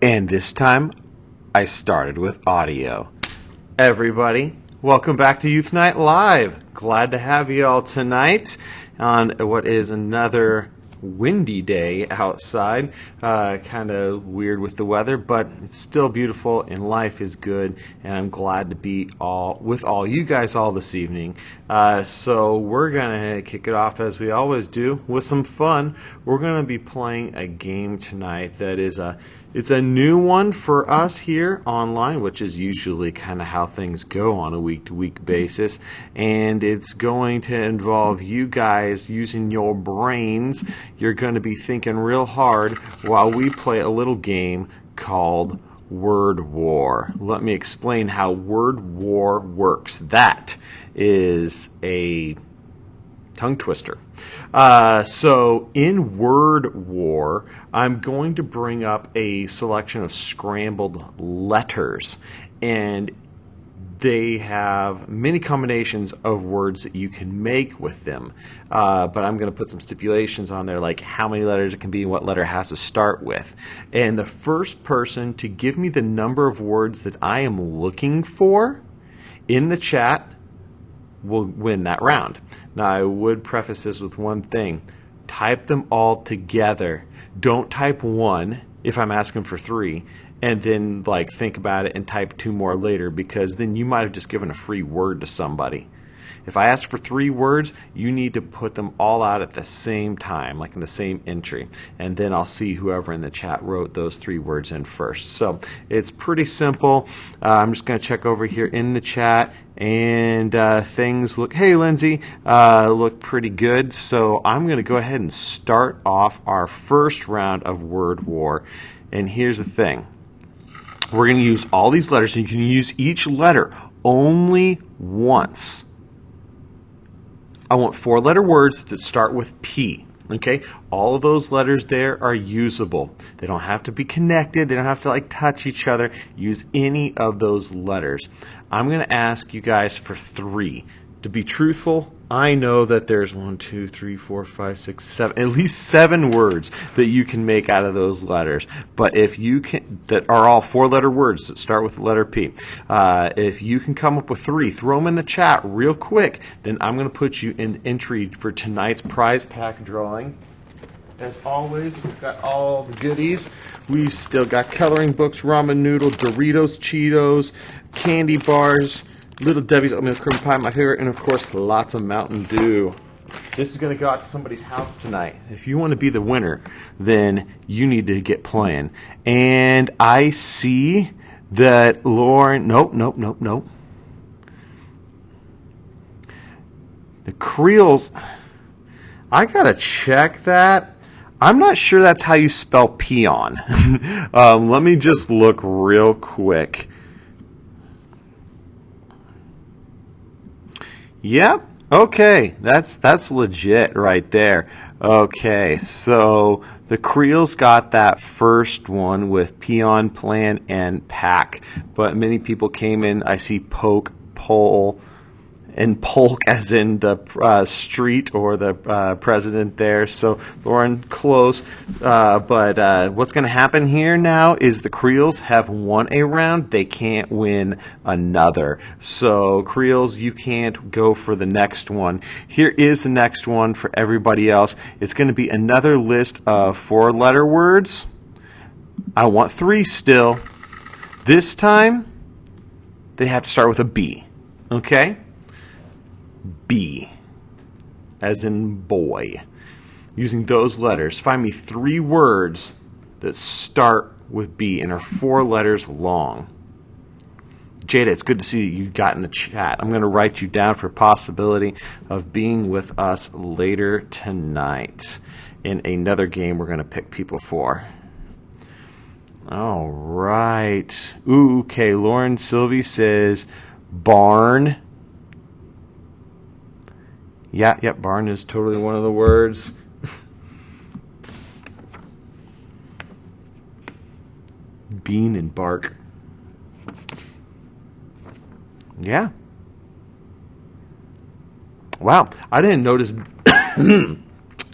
And this time, I started with audio. Everybody, welcome back to Youth Night Live. Glad to have you all tonight on what is another windy day outside. Kind of weird with the weather, but it's still beautiful and life is good. And I'm glad to be with all you guys all this evening. So we're gonna kick it off as we always do with some fun. We're gonna be playing a game tonight that is it's a new one for us here online, which is usually kind of how things go on a week-to-week basis. And it's going to involve you guys using your brains. You're going to be thinking real hard while we play a little game called Word War. Let me explain how Word War works. That is a tongue twister. So in Word War, I'm going to bring up a selection of scrambled letters, and they have many combinations of words that you can make with them. But I'm going to put some stipulations on there, like how many letters it can be and what letter it has to start with. And the first person to give me the number of words that I am looking for in the chat will win that round. Now, I would preface this with one thing. Type them all together. Don't type one if I'm asking for three, and then think about it and type two more later, because then you might have just given a free word to somebody. If I ask for 3 words, you need to put them all out at the same time, like in the same entry. And then I'll see whoever in the chat wrote those 3 words in first. So it's pretty simple. I'm just going to check over here in the chat, and things look, hey Lindsay, look pretty good. So I'm going to go ahead and start off our first round of Word War. And here's the thing. We're going to use all these letters, and you can use each letter only once. I want 4-letter words that start with P. Okay? All of those letters there are usable. They don't have to be connected. They don't have to touch each other. Use any of those letters. I'm going to ask you guys for 3. To be truthful, I know that there's 1, 2, 3, 4, 5, 6, 7, at least 7 words that you can make out of those letters. But if you can, that are all 4-letter words that start with the letter P. If you can come up with 3, throw them in the chat real quick. Then I'm going to put you in entry for tonight's prize pack drawing. As always, we've got all the goodies. We've still got coloring books, ramen noodles, Doritos, Cheetos, candy bars, Little Debbie's oatmeal cream pie, my favorite, and of course, lots of Mountain Dew. This is going to go out to somebody's house tonight. If you want to be the winner, then you need to get playing. And I see that Lauren, nope. The Creels, I got to check that. I'm not sure that's how you spell peon. Let me just look real quick. Yep. Okay. That's legit right there. Okay. So the Creels got that first one with peon, plan, and pack. But many people came in. I see poke, pole, and polk as in the street or the president there. So Lauren, close. But what's going to happen here now is the Creels have won a round. They can't win another. So Creels, you can't go for the next one. Here is the next one for everybody else. It's going to be another list of 4-letter words. I want 3 still. This time, they have to start with a B. Okay? B, as in boy. Using those letters, find me 3 words that start with B and are 4 letters long. Jada, it's good to see you got in the chat. I'm going to write you down for a possibility of being with us later tonight in another game we're going to pick people for. All right. Ooh, okay. Lauren Sylvie says barn. Yeah, barn is totally one of the words. Bean and bark. Yeah. Wow, I didn't notice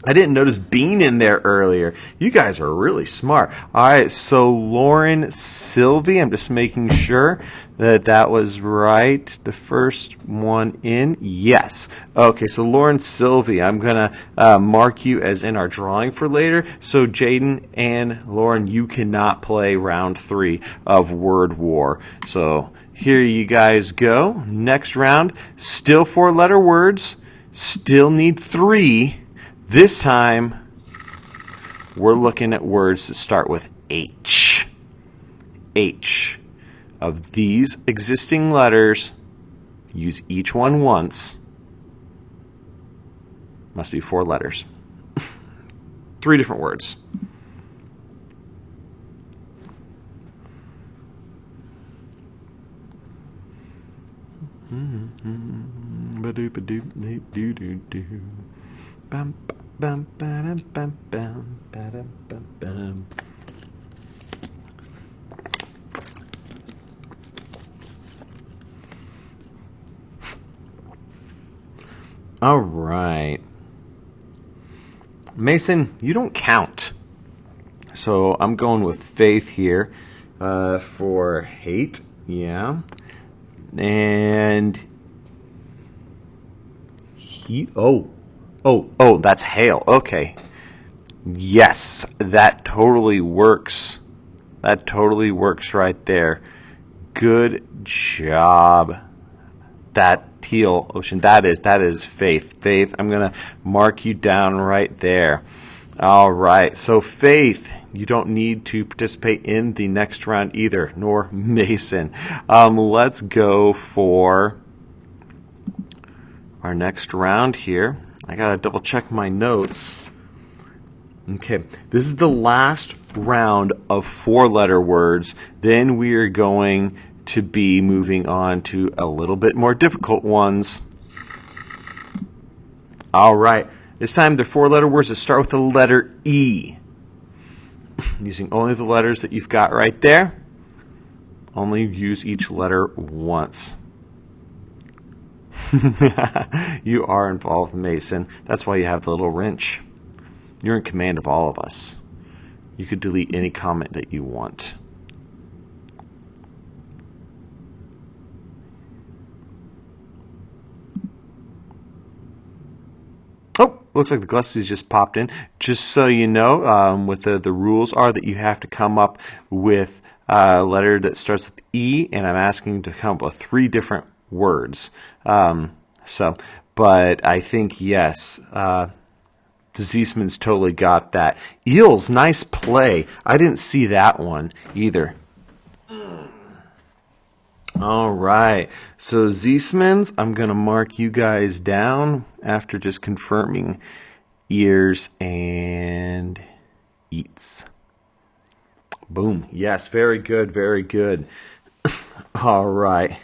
I didn't notice Bean in there earlier. You guys are really smart. All right, so Lauren Sylvie, I'm just making sure that that was right. The first one in. Yes. Okay, so Lauren Sylvie, I'm going to mark you as in our drawing for later. So Jaden and Lauren, you cannot play round 3 of Word War. So here you guys go. Next round, still 4-letter words. Still need 3. This time, we're looking at words that start with H. H. Of these existing letters, use each one once. Must be 4 letters. 3 different words. Bum, bum, ba-dum, bum, bum, ba-dum, bum, bum. All right. Mason, you don't count. So I'm going with Faith here for hate. Yeah. And heat. Oh, that's hail. Okay. Yes, that totally works. That totally works right there. Good job. That teal ocean, that is Faith. Faith, I'm going to mark you down right there. All right, so Faith, you don't need to participate in the next round either, nor Mason. Let's go for our next round here. I got to double check my notes. Okay, this is the last round of 4-letter words. Then we are going to be moving on to a little bit more difficult ones. All right, this time they're 4-letter words that start with the letter E. Using only the letters that you've got right there. Only use each letter once. You are involved, Mason. That's why you have the little wrench. You're in command of all of us. You could delete any comment that you want. Oh, looks like the Gillespie's just popped in. Just so you know, what the rules are that you have to come up with a letter that starts with E, and I'm asking you to come up with 3 different words. But I think, yes, the Ziesmans totally got that. Eels, nice play. I didn't see that one either. All right. So Ziesmans, I'm going to mark you guys down after just confirming ears and eats. Boom. Yes, very good, very good. All right.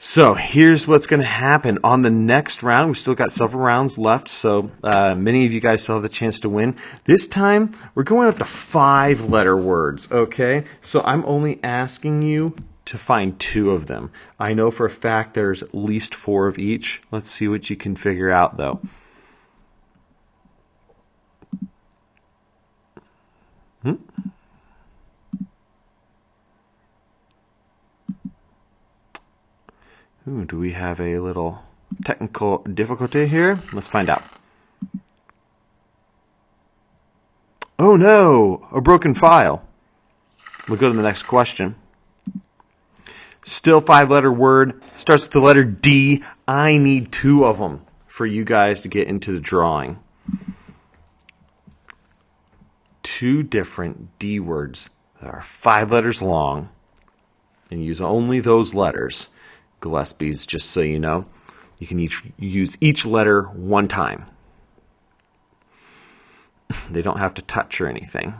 So here's what's going to happen on the next round. We still got several rounds left, so many of you guys still have the chance to win. This time, we're going up to 5-letter words, okay? So I'm only asking you to find 2 of them. I know for a fact there's at least 4 of each. Let's see what you can figure out, though. Ooh, do we have a little technical difficulty here? Let's find out. Oh no, a broken file. We'll go to the next question. Still 5-letter word, starts with the letter D. I need 2 of them for you guys to get into the drawing. 2 different D words that are 5 letters long and use only those letters. Gillespie's, just so you know, you can use each letter 1 time. They don't have to touch or anything.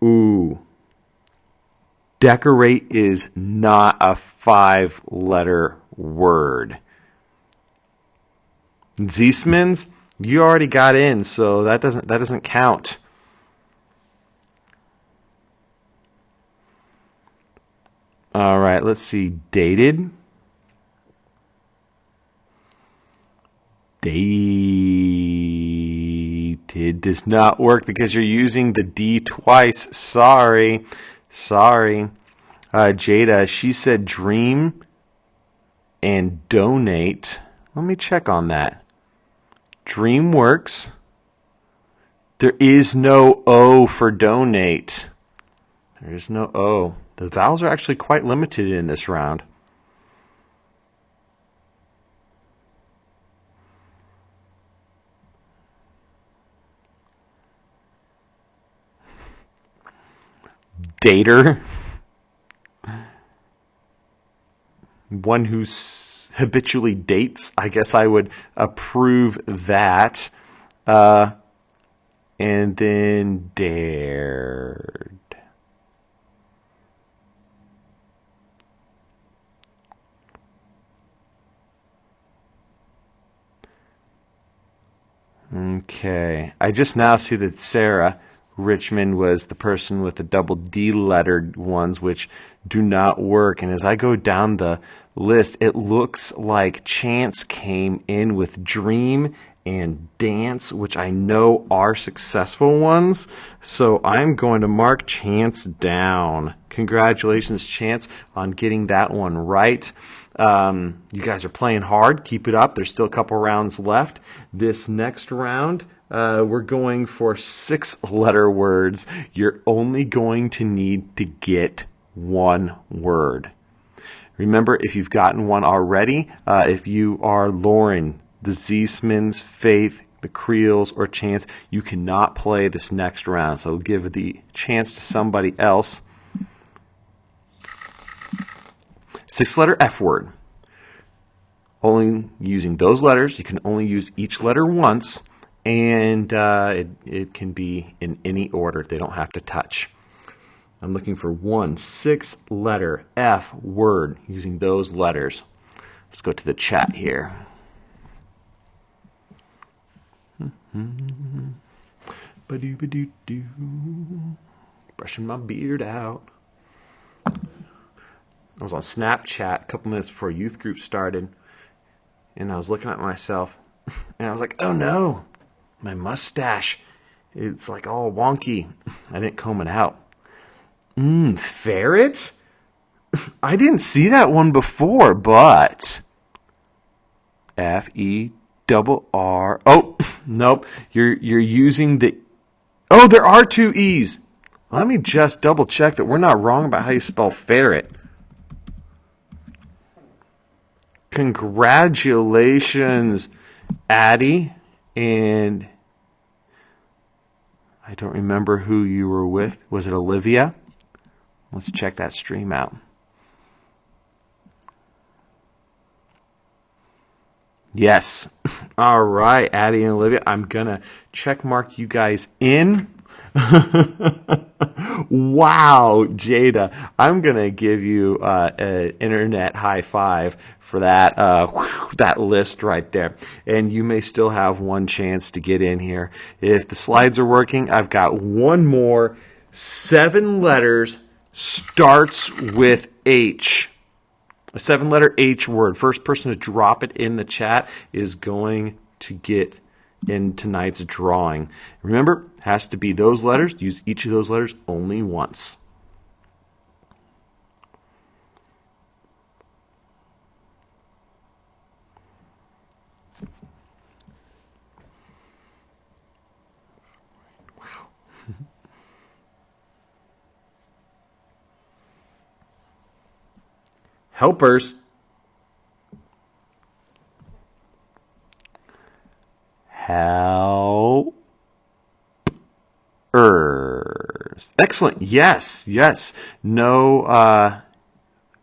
Ooh. Decorate is not a 5-letter word. Ziesmans, you already got in, so that doesn't count. All right, let's see. Dated. Dated does not work because you're using the D twice. Sorry. Jada, she said dream and donate. Let me check on that. Dream works. There is no O for donate. There is no O. The vowels are actually quite limited in this round. Dater. One who habitually dates. I guess I would approve that. And then dared. Okay. I just now see that Sarah Richmond was the person with the double D lettered ones, which do not work. And as I go down the list, it looks like Chance came in with dream and dance, which I know are successful ones. So I'm going to mark Chance down. Congratulations, Chance, on getting that one right. You guys are playing hard. Keep it up. There's still a couple rounds left. This next round, we're going for 6-letter words. You're only going to need to get one word. Remember, if you've gotten one already, if you are Lauren, the Ziesmans, Faith, the Creels, or Chance, you cannot play this next round. So give the chance to somebody else. 6-letter F word. Only using those letters. You can only use each letter once, and it can be in any order. They don't have to touch. I'm looking for one 6-letter F word using those letters. Let's go to the chat here. Ba-doo-ba-doo-doo. Brushing my beard out. I was on Snapchat a couple minutes before youth group started, and I was looking at myself, and I was like, oh no, my mustache, it's like all wonky. I didn't comb it out. Ferret? I didn't see that one before, but F-E-R-R. Oh, nope, you're using the... Oh, there are 2 E's. Let me just double check that we're not wrong about how you spell ferret. Congratulations, Addie, and I don't remember who you were with. Was it Olivia? Let's check that stream out. Yes. All right, Addie and Olivia, I'm going to check mark you guys in. Wow, Jada, I'm going to give you an internet high five for that that list right there. And you may still have one chance to get in here. If the slides are working, I've got one more. 7 letters, starts with H. A 7-letter H word. First person to drop it in the chat is going to get in tonight's drawing. Remember, it has to be those letters. Use each of those letters only once. Wow. Helpers. Helpers. Excellent. Yes. No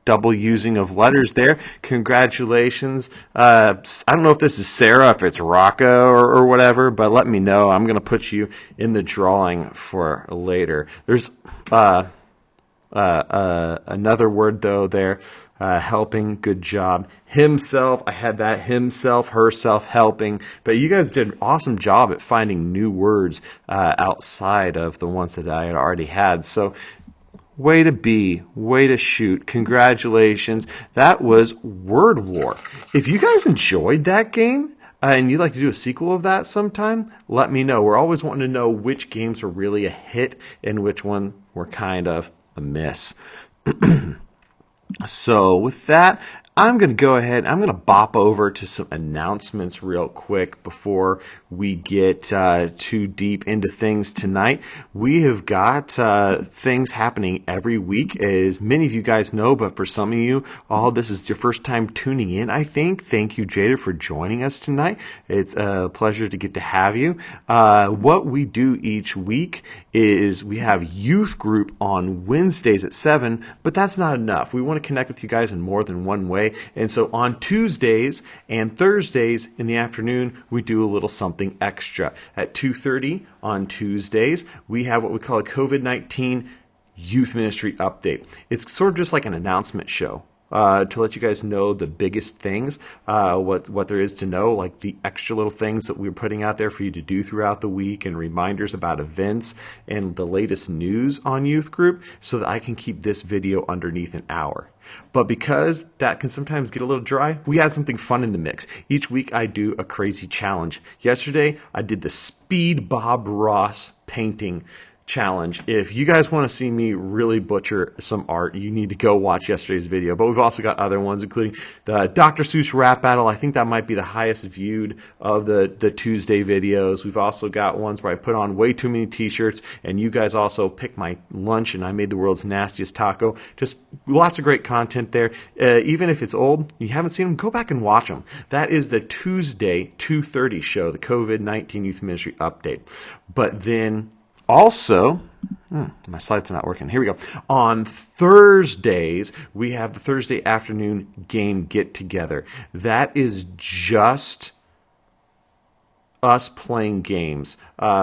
double using of letters there. Congratulations. I don't know if this is Sarah, if it's Rocco or whatever, but let me know. I'm going to put you in the drawing for later. There's another word, though, there. Helping, good job. Himself, I had that. Himself, herself, helping. But you guys did an awesome job at finding new words outside of the ones that I had already had. So Way to be. Way to shoot. Congratulations. That was Word War. If you guys enjoyed that game, and you'd like to do a sequel of that sometime, let me know. We're always wanting to know which games were really a hit and which one were kind of a miss. So with that, I'm going to go ahead. I'm going to bop over to some announcements real quick before we get too deep into things tonight. We have got things happening every week, as many of you guys know, but for some of you, this is your first time tuning in, I think. Thank you, Jada, for joining us tonight. It's a pleasure to get to have you. What we do each week is we have youth group on Wednesdays at 7, but that's not enough. We want to connect with you guys in more than one way. And so on Tuesdays and Thursdays in the afternoon, we do a little something extra. At 2:30 on Tuesdays, we have what we call a COVID-19 youth ministry update. It's sort of just like an announcement show. To let you guys know the biggest things, what there is to know, like the extra little things that we're putting out there for you to do throughout the week, and reminders about events and the latest news on youth group, so that I can keep this video underneath an hour. But because that can sometimes get a little dry, we add something fun in the mix. Each week I do a crazy challenge. Yesterday I did the Speed Bob Ross painting challenge. If you guys want to see me really butcher some art, you need to go watch yesterday's video. But we've also got other ones, including the Dr. Seuss rap battle. I think that might be the highest viewed of the Tuesday videos. We've also got ones where I put on way too many t-shirts, and you guys also picked my lunch, and I made the world's nastiest taco. Just lots of great content there. Even if it's old, you haven't seen them, go back and watch them. That is the Tuesday 2:30 show, the COVID-19 Youth Ministry Update. But then also, my slides are not working. Here we go. On Thursdays, we have the Thursday afternoon game get-together. That is just us playing games.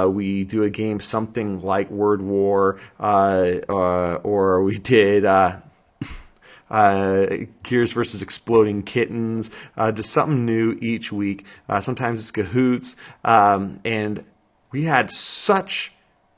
We do a game something like Word War, or we did Gears versus Exploding Kittens, just something new each week. Sometimes it's Cahoots, and we had such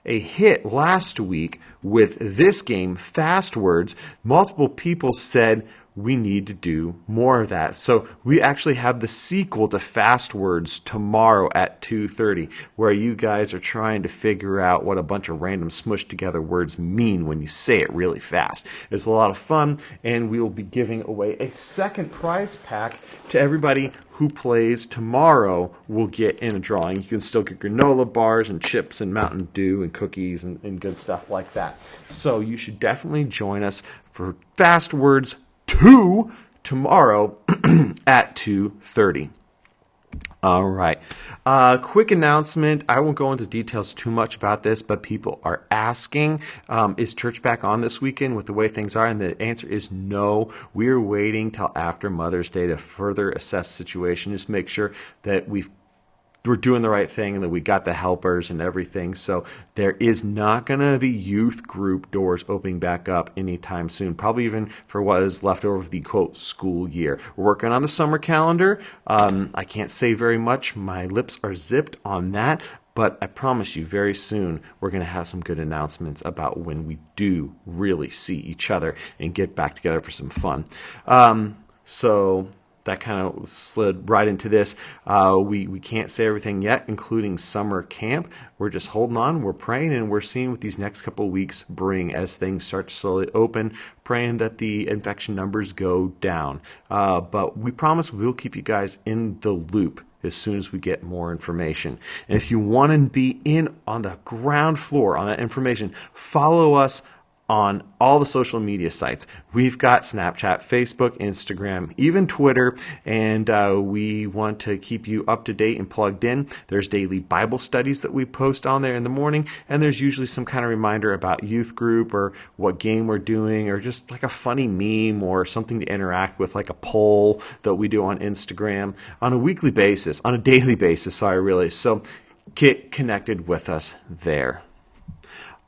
a hit last week with this game, Fast Words. Multiple people said we need to do more of that. So we actually have the sequel to Fast Words tomorrow at 2:30, where you guys are trying to figure out what a bunch of random smushed together words mean when you say it really fast. It's a lot of fun, and we will be giving away a second prize pack to everybody who plays tomorrow. Will get in a drawing. You can still get granola bars and chips and Mountain Dew and cookies and good stuff like that. So you should definitely join us for Fast Words 2 tomorrow at 2:30. All right. Quick announcement. I won't go into details too much about this, but people are asking, is church back on this weekend with the way things are? And the answer is no. We're waiting till after Mother's Day to further assess the situation. Just make sure that we're doing the right thing and that we got the helpers and everything. So there is not going to be youth group doors opening back up anytime soon, probably even for what is left over of the, quote, school year. We're working on the summer calendar. I can't say very much. My lips are zipped on that. But I promise you, very soon, we're going to have some good announcements about when we do really see each other and get back together for some fun. So that kind of slid right into this. We can't say everything yet, including summer camp. We're just holding on. We're praying, and we're seeing what these next couple of weeks bring as things start to slowly open, praying that the infection numbers go down. But we promise we'll keep you guys in the loop as soon as we get more information. And if you want to be in on the ground floor on that information, follow us on all the social media sites. We've got Snapchat, Facebook, Instagram, even Twitter, and we want to keep you up to date and plugged in. There's daily Bible studies that we post on there in the morning, and there's usually some kind of reminder about youth group or what game we're doing, or just like a funny meme or something to interact with, like a poll that we do on Instagram on a weekly basis, on a daily basis, So get connected with us there.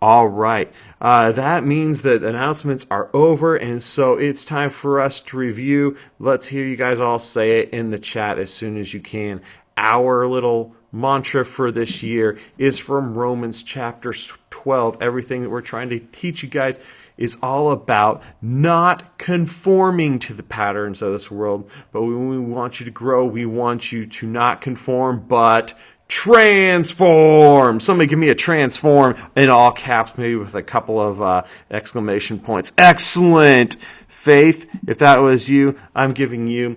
All right. That means that announcements are over, and so it's time for us to review. Let's hear you guys all say it in the chat as soon as you can. Our little mantra for this year is from Romans chapter 12. Everything that we're trying to teach you guys is all about not conforming to the patterns of this world, but when we want you to grow, we want you to not conform, but transform. Somebody give me a transform in all caps, maybe with a couple of exclamation points. Excellent. Faith, if that was you, I'm giving you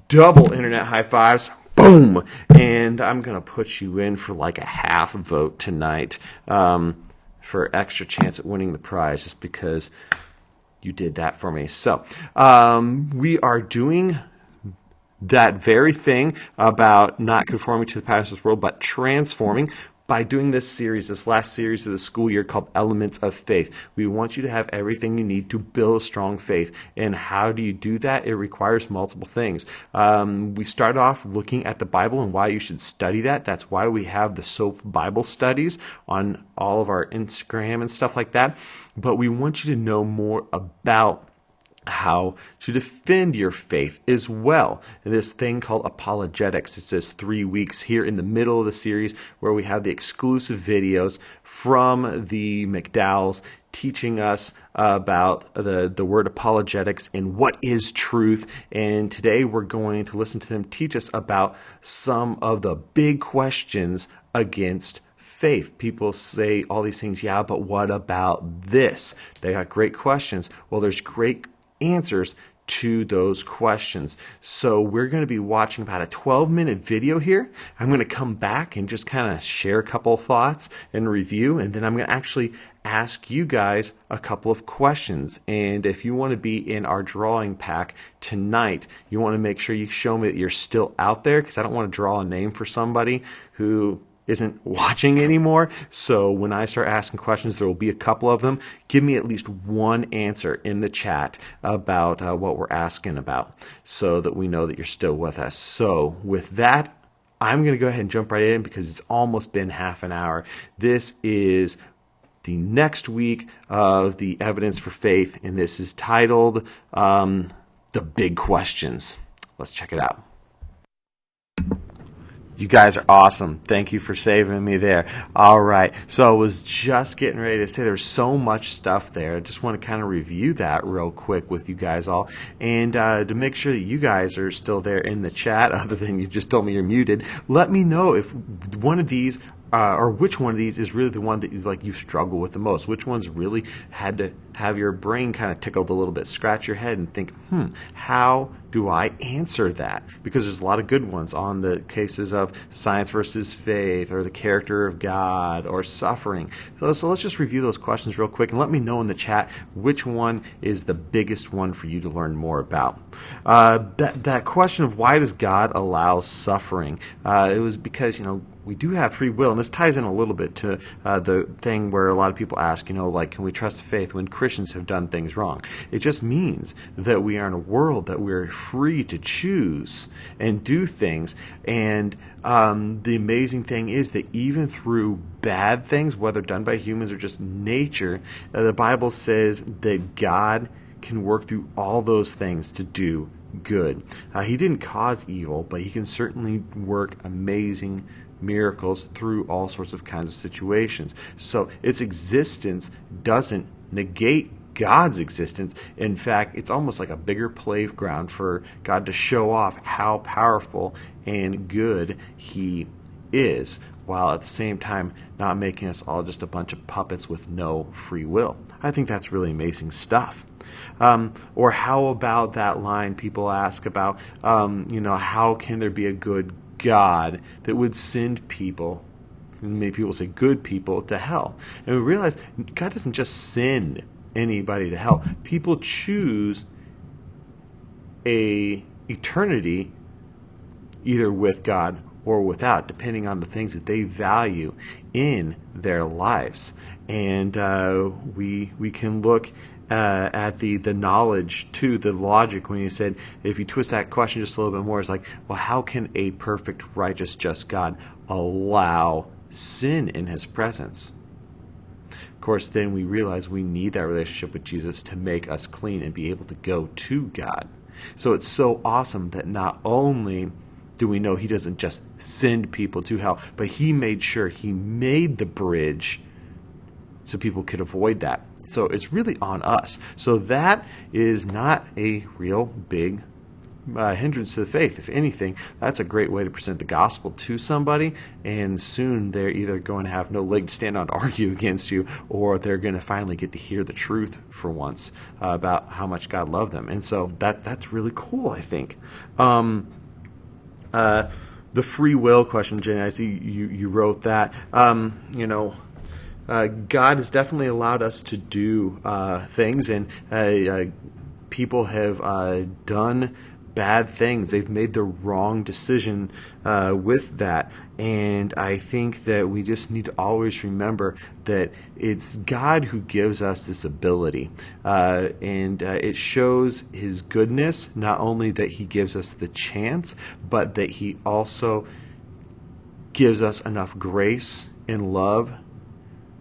double internet high fives. Boom. And I'm going to put you in for like a half vote tonight for extra chance at winning the prize, just because you did that for me. So we are doing that very thing about not conforming to the patterns of this world, but transforming, by doing this series, this last series of the school year called Elements of Faith. We want you to have everything you need to build a strong faith. And how do you do that? It requires multiple things. We start off looking at the Bible and why you should study that. That's why we have the SOAP Bible studies on all of our Instagram and stuff like that. But we want you to know more about how to defend your faith as well. And this thing called apologetics. It's this 3 weeks here in the middle of the series where we have the exclusive videos from the McDowells teaching us about the word apologetics and what is truth. And today we're going to listen to them teach us about some of the big questions against faith. People say all these things, yeah, but what about this? They got great questions. Well, there's great answers to those questions. So we're going to be watching about a 12-minute video here. I'm going to come back and just kind of share a couple of thoughts and review, and then I'm going to actually ask you guys a couple of questions. And if you want to be in our drawing pack tonight, you want to make sure you show me that you're still out there, because I don't want to draw a name for somebody who isn't watching anymore. So when I start asking questions, there will be a couple of them. Give me at least one answer in the chat about what we're asking about, so that we know that you're still with us. So with that, I'm going to go ahead and jump right in, because it's almost been half an hour. This is the next week of the Evidence for Faith, and this is titled The Big Questions. Let's check it out. You guys are awesome. Thank you for saving me there. All right. So I was just getting ready to say there's so much stuff there. I just want to kind of review that real quick with you guys all. And to make sure that you guys are still there in the chat, other than you just told me you're muted, let me know if one of these or which one of these is really the one that is like you struggle with the most. Which one's really had to have your brain kind of tickled a little bit, scratch your head and think, how do I answer that? Because there's a lot of good ones on the cases of science versus faith, or the character of God, or suffering. So let's just review those questions real quick, and let me know in the chat which one is the biggest one for you to learn more about. That question of why does God allow suffering? It was because, we do have free will, and this ties in a little bit to the thing where a lot of people ask, like, can we trust faith when Christians have done things wrong? It just means that we are in a world that we're free to choose and do things, and the amazing thing is that even through bad things, whether done by humans or just nature, the Bible says that God can work through all those things to do good. He didn't cause evil, but he can certainly work amazing miracles through all sorts of kinds of situations. So its existence doesn't negate God's existence. In fact, it's almost like a bigger playground for God to show off how powerful and good he is, while at the same time not making us all just a bunch of puppets with no free will. I think that's really amazing stuff. Or how about that line people ask about, how can there be a good God that would send people, and many people say good people, to hell? And we realize God doesn't just send anybody to hell. People choose a eternity either with God or without, depending on the things that they value in their lives. And we can look at the knowledge too, the logic, when you said, if you twist that question just a little bit more, it's like, well, how can a perfect, righteous, just God allow sin in his presence? Of course, then we realize we need that relationship with Jesus to make us clean and be able to go to God. So it's so awesome that not only do we know he doesn't just send people to hell, but he made sure he made the bridge so people could avoid that. So it's really on us. So that is not a real big hindrance to the faith. If anything, that's a great way to present the gospel to somebody, and soon they're either going to have no leg to stand on to argue against you, or they're going to finally get to hear the truth for once about how much God loved them. And so that's really cool, I think. The free will question, Jenny, I see you wrote that. God has definitely allowed us to do things, and people have done bad things. They've made the wrong decision with that. And I think that we just need to always remember that it's God who gives us this ability. And it shows his goodness, not only that he gives us the chance, but that he also gives us enough grace and love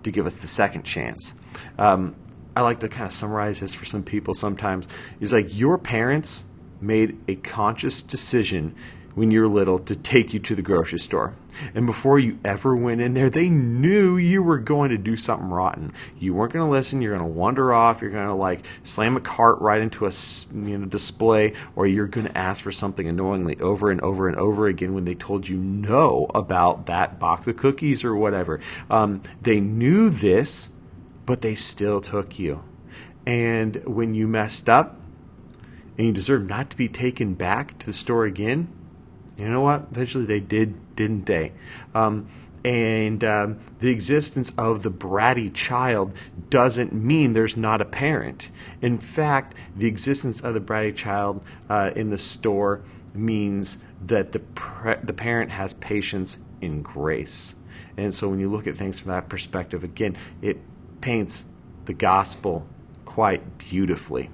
to give us the second chance. I like to kind of summarize this for some people sometimes. It's like your parents made a conscious decision when you were little to take you to the grocery store. And before you ever went in there, they knew you were going to do something rotten. You weren't going to listen. You're going to wander off. You're going to like slam a cart right into a display, or you're going to ask for something annoyingly over and over and over again when they told you no about that box of cookies or whatever. They knew this, but they still took you. And when you messed up, and you deserve not to be taken back to the store again, you know what? Eventually they did, didn't they? The existence of the bratty child doesn't mean there's not a parent. In fact, the existence of the bratty child in the store means that the parent has patience and grace. And so when you look at things from that perspective, again, it paints the gospel quite beautifully.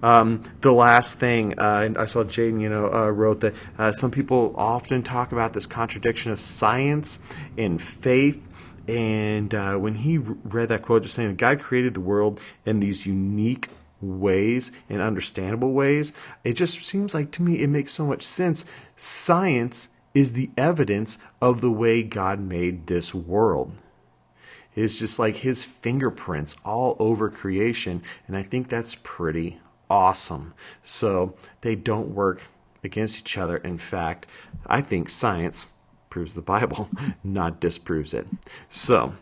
The last thing, and I saw Jaden, wrote that some people often talk about this contradiction of science and faith. And when he read that quote, just saying that God created the world in these unique ways and understandable ways, it just seems like to me it makes so much sense. Science is the evidence of the way God made this world. It's just like his fingerprints all over creation, and I think that's pretty awesome. So they don't work against each other. In fact, I think science proves the Bible, not disproves it. So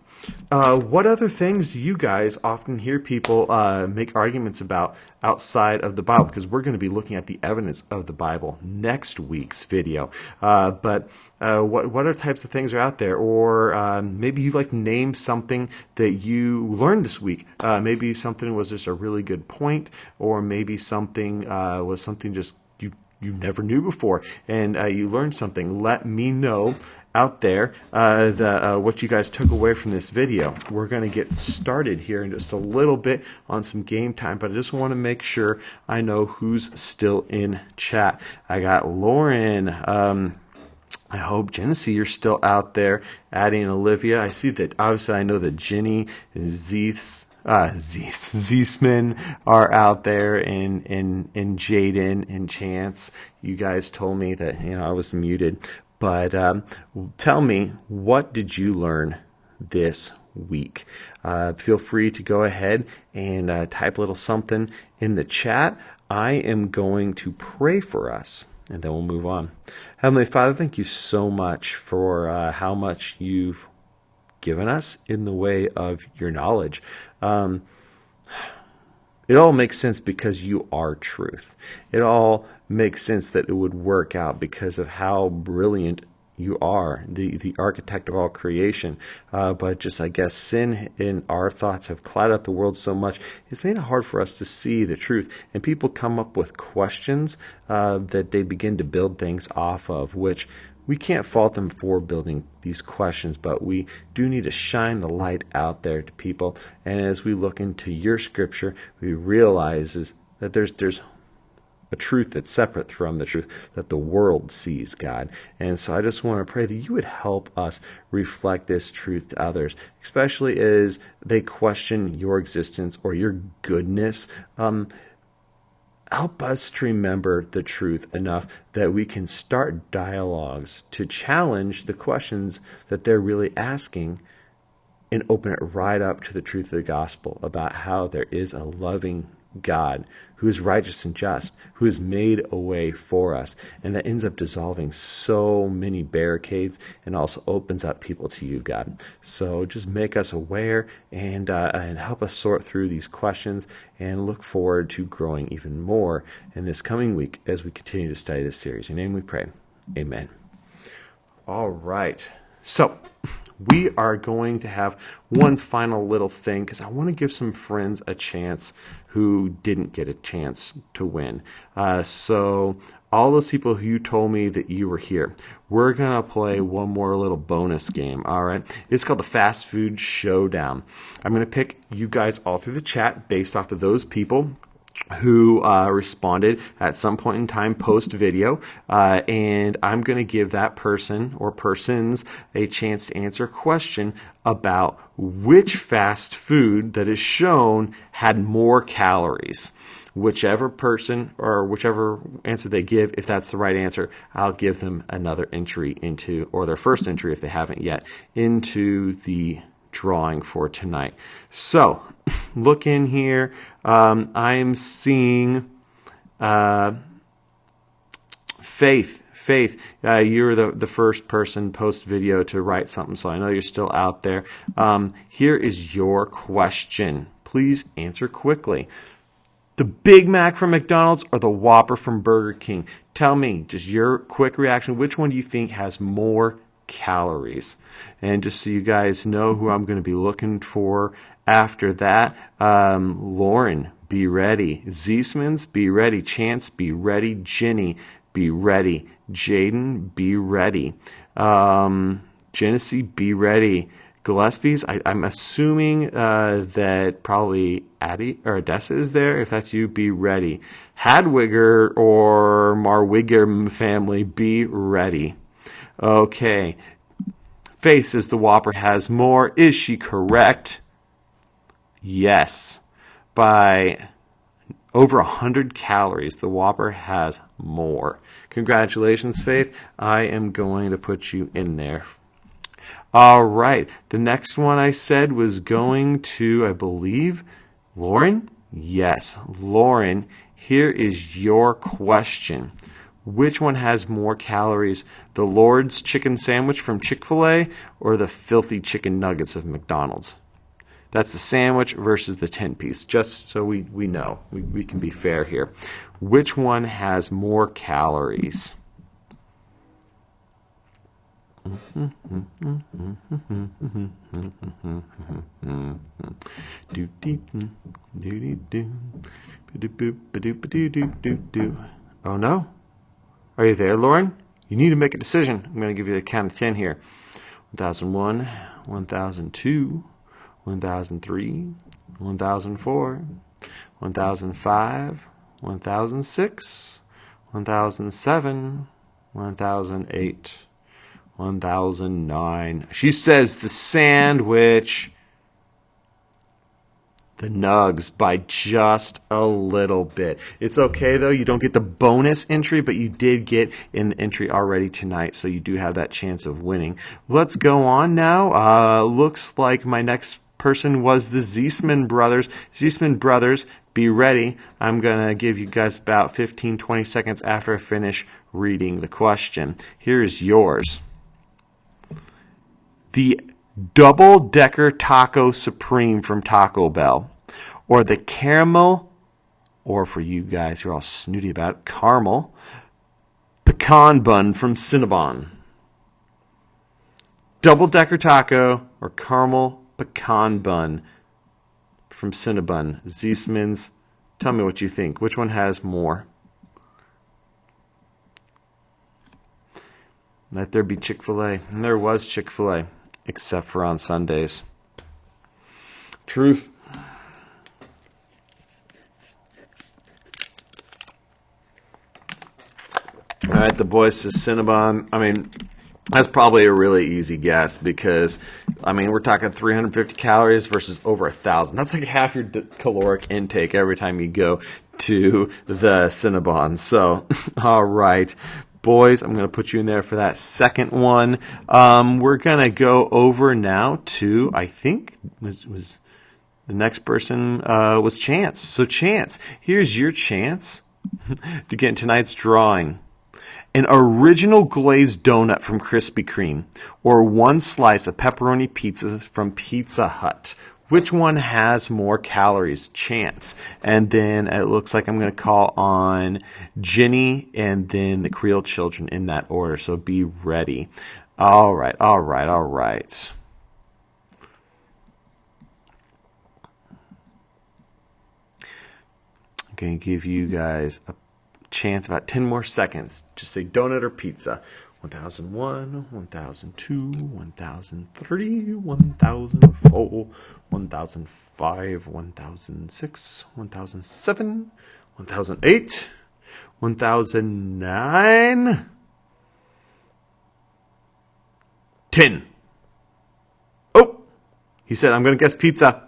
what other things do you guys often hear people make arguments about outside of the Bible? Because we're going to be looking at the evidence of the Bible next week's video. But what other types of things are out there? Or maybe you like name something that you learned this week. Maybe something was just a really good point, or maybe something was something just you never knew before, and you learned something. Let me know out there what you guys took away from this video. We're going to get started here in just a little bit on some game time, but I just want to make sure I know who's still in chat. I got Lauren. I hope, Genesee, you're still out there. Addie and Olivia. I see that, obviously, I know that Jenny, Zeesman are out there, and Jaden and Chance. You guys told me that I was muted. But tell me, what did you learn this week? Feel free to go ahead and type a little something in the chat. I am going to pray for us, and then we'll move on. Heavenly Father, thank you so much for how much you've given us in the way of your knowledge. It all makes sense because you are truth. It all makes sense that it would work out because of how brilliant you are, the architect of all creation. But just, I guess, sin in our thoughts have clouded up the world so much, it's made it hard for us to see the truth. And people come up with questions that they begin to build things off of, which we can't fault them for building these questions, but we do need to shine the light out there to people. And as we look into your scripture, we realize that there's a truth that's separate from the truth that the world sees, God. And so I just want to pray that you would help us reflect this truth to others, especially as they question your existence or your goodness. help us to remember the truth enough that we can start dialogues to challenge the questions that they're really asking and open it right up to the truth of the gospel about how there is a loving God who is righteous and just, who has made a way for us. And that ends up dissolving so many barricades and also opens up people to you, God. So just make us aware and help us sort through these questions, and look forward to growing even more in this coming week as we continue to study this series. In your name we pray. Amen. All right. So we are going to have one final little thing, because I want to give some friends a chance who didn't get a chance to win. So all those people who told me that you were here, we're going to play one more little bonus game, all right? It's called the Fast Food Showdown. I'm going to pick you guys all through the chat based off of those people who responded at some point in time post-video, and I'm going to give that person or persons a chance to answer a question about which fast food that is shown had more calories. Whichever person or whichever answer they give, if that's the right answer, I'll give them another entry into, or their first entry if they haven't yet, into the drawing for tonight. So look in here. I'm seeing Faith, you're the first person post video to write something, so I know you're still out there. Here is your question. Please answer quickly. The Big Mac from McDonald's or the Whopper from Burger King? Tell me, just your quick reaction, which one do you think has more calories? And just so you guys know who I'm going to be looking for after that, Lauren, be ready. Ziesmans, be ready. Chance, be ready. Jenny, be ready. Jaden, be ready. Genesee, be ready. Gillespie's, I'm assuming that probably Addie or Odessa is there. If that's you, be ready. Hadwiger or Marwiger family, be ready. Okay. Faith says the Whopper has more. Is she correct? Yes. By over 100 calories, the Whopper has more. Congratulations, Faith. I am going to put you in there. All right. The next one I said was going to, I believe, Lauren? Yes. Lauren, here is your question. Which one has more calories, the Lord's chicken sandwich from Chick-fil-A or the filthy chicken nuggets of McDonald's? That's the sandwich versus the 10-piece, just so we know. We can be fair here. Which one has more calories? Oh no? Are you there, Lauren? You need to make a decision. I'm going to give you the count of 10 here. 1001, 1002, 1003, 1004, 1005, 1006, 1007, 1008, 1009. She says the sandwich, the nugs, by just a little bit. It's okay, though. You don't get the bonus entry, but you did get in the entry already tonight, so you do have that chance of winning. Let's go on now. Looks like my next person was the Ziesman brothers. Ziesman brothers, be ready. I'm going to give you guys about 15, 20 seconds after I finish reading the question. Here's yours. The double-decker taco supreme from Taco Bell, or the caramel, or for you guys who are all snooty about it, caramel pecan bun from Cinnabon. Double-decker taco or caramel pecan bun from Cinnabon. Ziesmans, tell me what you think. Which one has more? Let there be Chick-fil-A. And there was Chick-fil-A, except for on Sundays. Truth. All right, the boy says Cinnabon. I mean, that's probably a really easy guess because, I mean, we're talking 350 calories versus over 1,000. That's like half your caloric intake every time you go to the Cinnabon. So, all right. Boys, I'm going to put you in there for that second one. We're going to go over now to, I think, was the next person was Chance. So, Chance, here's your chance to get in tonight's drawing. An original glazed donut from Krispy Kreme, or one slice of pepperoni pizza from Pizza Hut. Which one has more calories? Chance. And then it looks like I'm going to call on Ginny and then the Creole children in that order. So be ready. All right. I'm going to give you guys a chance, about 10 more seconds. Just say donut or pizza. 1001, 1002, 1003, 1004, 1005, 1006, 1007, 1008, 1009, 10. Oh, he said, I'm going to guess pizza.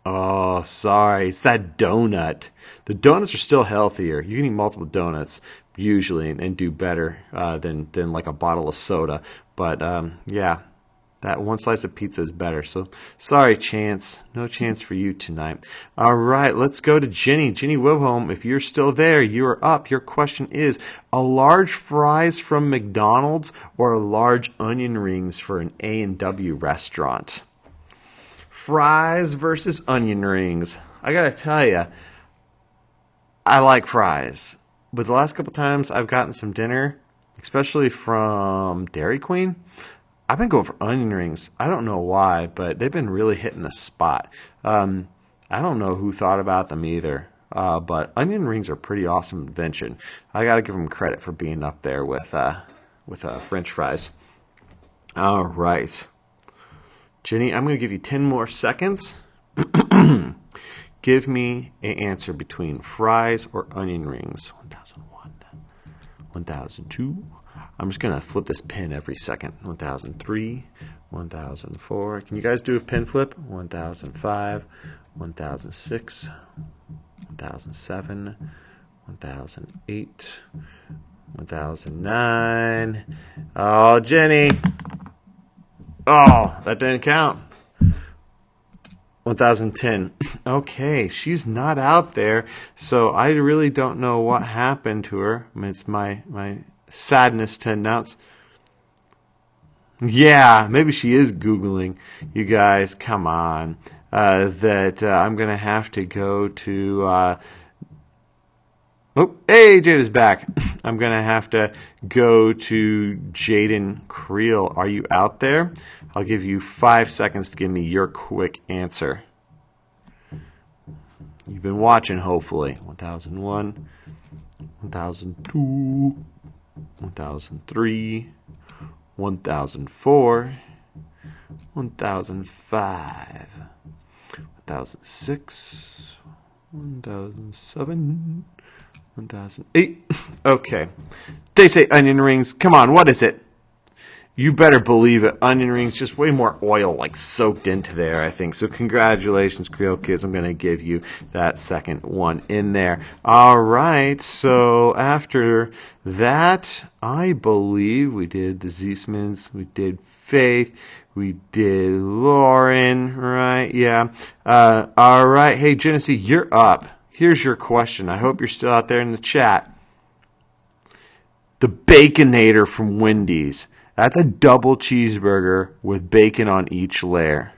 Oh, sorry. It's that donut. The donuts are still healthier. You can eat multiple donuts usually and do better than like a bottle of soda. But yeah, that one slice of pizza is better. So sorry, Chance. No chance for you tonight. All right, let's go to Ginny. Ginny Wilhelm, if you're still there, you are up. Your question is, a large fries from McDonald's or large onion rings for an A&W restaurant? Fries versus onion rings. I gotta tell you, I like fries. But the last couple times I've gotten some dinner, especially from Dairy Queen, I've been going for onion rings. I don't know why, but they've been really hitting the spot. I don't know who thought about them either. But onion rings are a pretty awesome invention. I gotta give them credit for being up there with French fries. All right. Jenny, I'm going to give you 10 more seconds. Give me an answer between fries or onion rings. 1001, 1002. I'm just going to flip this pin every second. 1003, 1004. Can you guys do a pin flip? 1005, 1006, 1007, 1008, 1009. Oh, Jenny. Oh, that didn't count. 1010. Okay, she's not out there, so I really don't know what happened to her. I mean, it's my sadness to announce. Yeah, maybe she is Googling. You guys, come on. I'm going to have to go to... Oh, hey, Jada's back. I'm going to have to go to Jaden Creel. Are you out there? I'll give you 5 seconds to give me your quick answer. You've been watching, hopefully. 1001, 1002, 1003, 1004, 1005, 1006, 1007, 1008. Okay. They say onion rings. Come on, what is it? You better believe it. Onion rings, just way more oil like soaked into there, I think. So congratulations, Creole Kids. I'm going to give you that second one in there. All right. So after that, I believe we did the Ziesmans. We did Faith. We did Lauren, right? Yeah. All right. Hey, Genesee, you're up. Here's your question. I hope you're still out there in the chat. The Baconator from Wendy's. That's a double cheeseburger with bacon on each layer.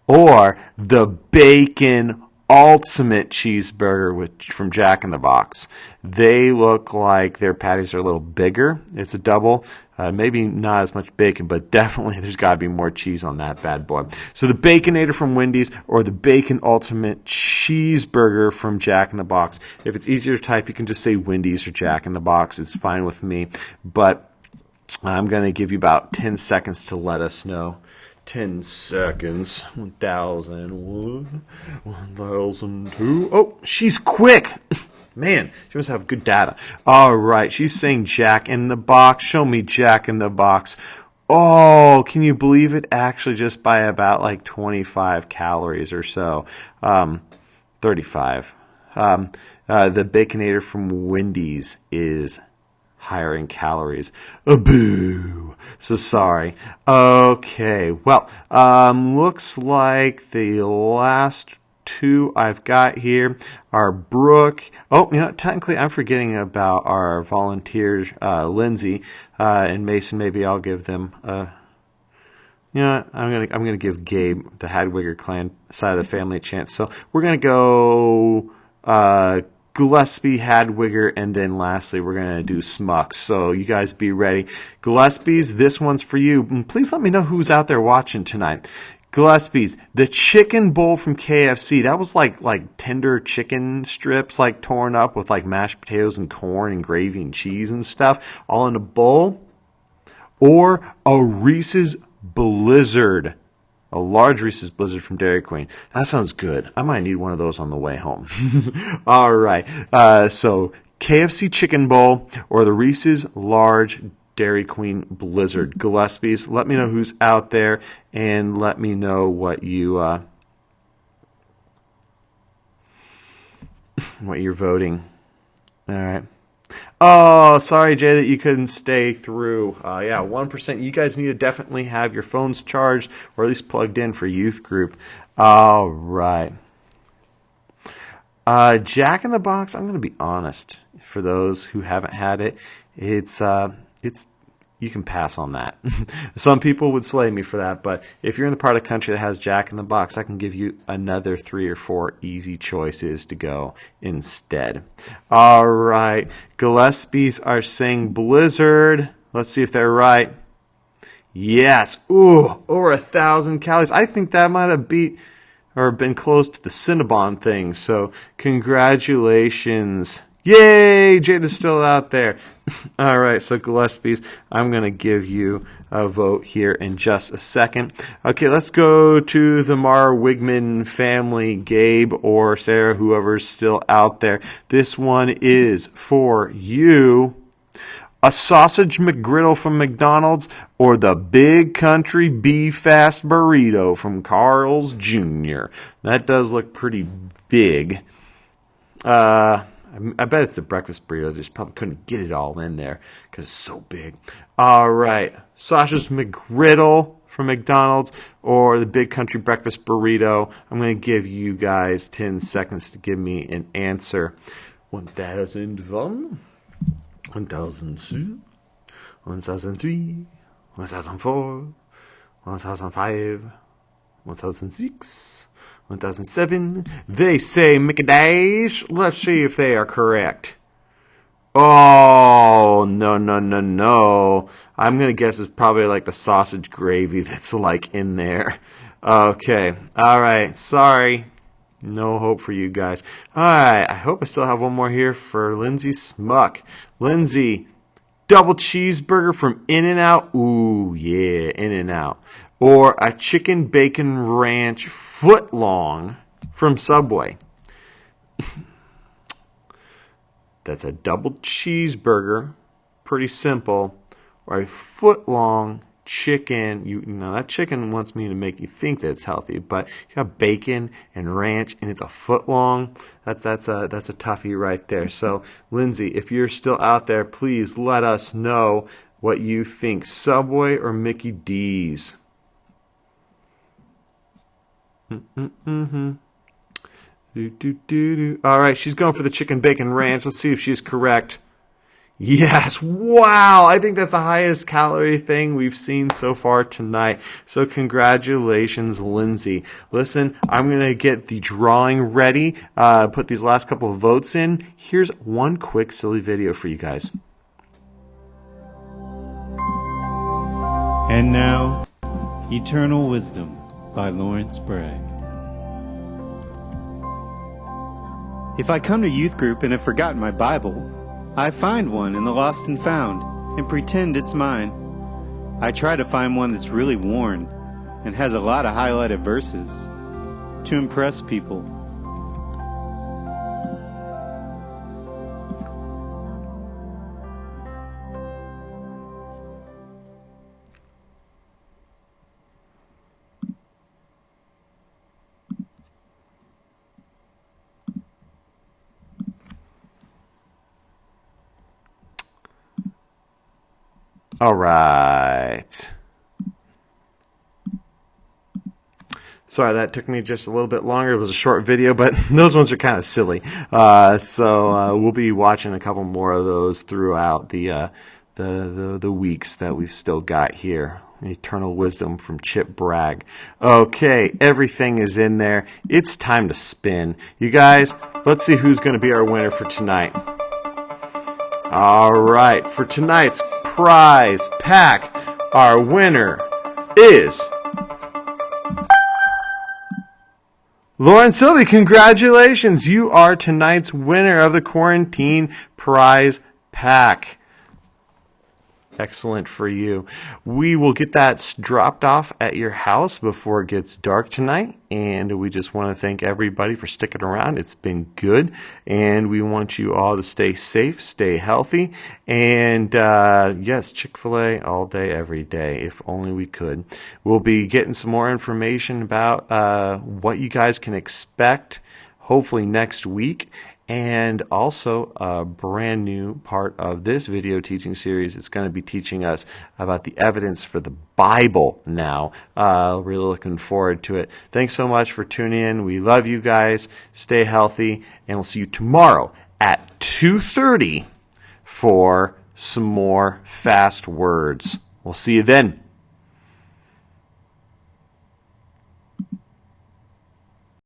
Or the Bacon Ultimate Cheeseburger from Jack in the Box. They look like their patties are a little bigger. It's a double. Maybe not as much bacon, but definitely there's got to be more cheese on that bad boy. So the Baconator from Wendy's or the Bacon Ultimate Cheeseburger from Jack in the Box. If it's easier to type, you can just say Wendy's or Jack in the Box. It's fine with me. But I'm going to give you about 10 seconds to let us know. 10 seconds. 1001, 1002. Oh, she's quick. Man, she must have good data. All right, she's saying Jack in the Box. Show me Jack in the Box. Oh, can you believe it? Actually, just by about like 25 calories or so. 35. The Baconator from Wendy's is higher in calories. Boo! So sorry. Okay, well, looks like the last two I've got here are Brooke. Oh, technically I'm forgetting about our volunteers, Lindsay and Mason. Maybe I'll give them I'm gonna give Gabe, the Hadwiger clan side of the family, a chance. So we're gonna go Gillespie, Hadwiger, and then lastly we're gonna do Smucks. So you guys be ready. Gillespie's, this one's for you. And please let me know who's out there watching tonight. Gillespie's, the chicken bowl from KFC. That was like tender chicken strips, like torn up with like mashed potatoes and corn and gravy and cheese and stuff, all in a bowl. Or a Reese's Blizzard, a large Reese's Blizzard from Dairy Queen. That sounds good. I might need one of those on the way home. All right. So KFC chicken bowl or the Reese's large Dairy Queen Blizzard. Gillespie's, let me know who's out there and let me know what you're voting. All right. Oh, sorry, Jay, that you couldn't stay through. 1%. You guys need to definitely have your phones charged or at least plugged in for youth group. All right. Jack in the Box, I'm going to be honest. For those who haven't had it, it's you can pass on that. Some people would slay me for that, but if you're in the part of the country that has Jack in the Box, I can give you another 3 or 4 easy choices to go instead. All right. Gillespie's are saying Blizzard. Let's see if they're right. Yes. Ooh, over 1,000 calories. I think that might have beat or been close to the Cinnabon thing. So congratulations. Yay, Jada's still out there. All right, so Gillespie's, I'm going to give you a vote here in just a second. Okay, let's go to the Mara Wigman family, Gabe or Sarah, whoever's still out there. This one is for you. A sausage McGriddle from McDonald's or the Big Country Beef Fast Burrito from Carl's Jr. That does look pretty big. I bet it's the breakfast burrito. Just probably couldn't get it all in there because it's so big. All right. Sausage McGriddle from McDonald's or the Big Country Breakfast Burrito. I'm going to give you guys 10 seconds to give me an answer. 1001, 1002, 1003, 1004, 1005, 1006. 1007. They say Mickey Dash. Let's see if they are correct. Oh, no. I'm going to guess it's probably like the sausage gravy that's like in there. Okay. All right. Sorry. No hope for you guys. All right. I hope I still have one more here for Lindsay Smuck. Lindsay, double cheeseburger from In-N-Out. Ooh, yeah, In-N-Out. Or a chicken bacon ranch footlong from Subway. That's a double cheeseburger, pretty simple, or a footlong chicken. You know that chicken wants me to make you think that it's healthy, but you got bacon and ranch, and it's a footlong. That's a toughie right there. So, Lindsay, if you're still out there, please let us know what you think: Subway or Mickey D's. All right, she's going for the chicken bacon ranch. Let's see if she's correct. Yes, wow, I think that's the highest calorie thing we've seen so far tonight. So congratulations, Lindsay. Listen, I'm going to get the drawing ready, put these last couple of votes in. Here's one quick silly video for you guys. And now, Eternal Wisdom by Lawrence Bragg. If I come to youth group and have forgotten my Bible, I find one in the lost and found and pretend it's mine. I try to find one that's really worn and has a lot of highlighted verses to impress people. All right. Sorry, that took me just a little bit longer. It was a short video, but those ones are kind of silly. So we'll be watching a couple more of those throughout the weeks that we've still got here. Eternal Wisdom from Chip Bragg. Okay, everything is in there. It's time to spin. You guys, let's see who's going to be our winner for tonight. All right, for tonight's prize pack, our winner is Lauren Sylvie. Congratulations. You are tonight's winner of the Quaren-teen prize pack. Excellent for you. We will get that dropped off at your house before it gets dark tonight. And we just want to thank everybody for sticking around. It's been good. And we want you all to stay safe, stay healthy. And yes, Chick-fil-A all day, every day, if only we could. We'll be getting some more information about what you guys can expect, hopefully next week. And also a brand new part of this video teaching series. It's going to be teaching us about the evidence for the Bible now. Really looking forward to it. Thanks so much for tuning in. We love you guys. Stay healthy. And we'll see you tomorrow at 2:30 for some more fast words. We'll see you then.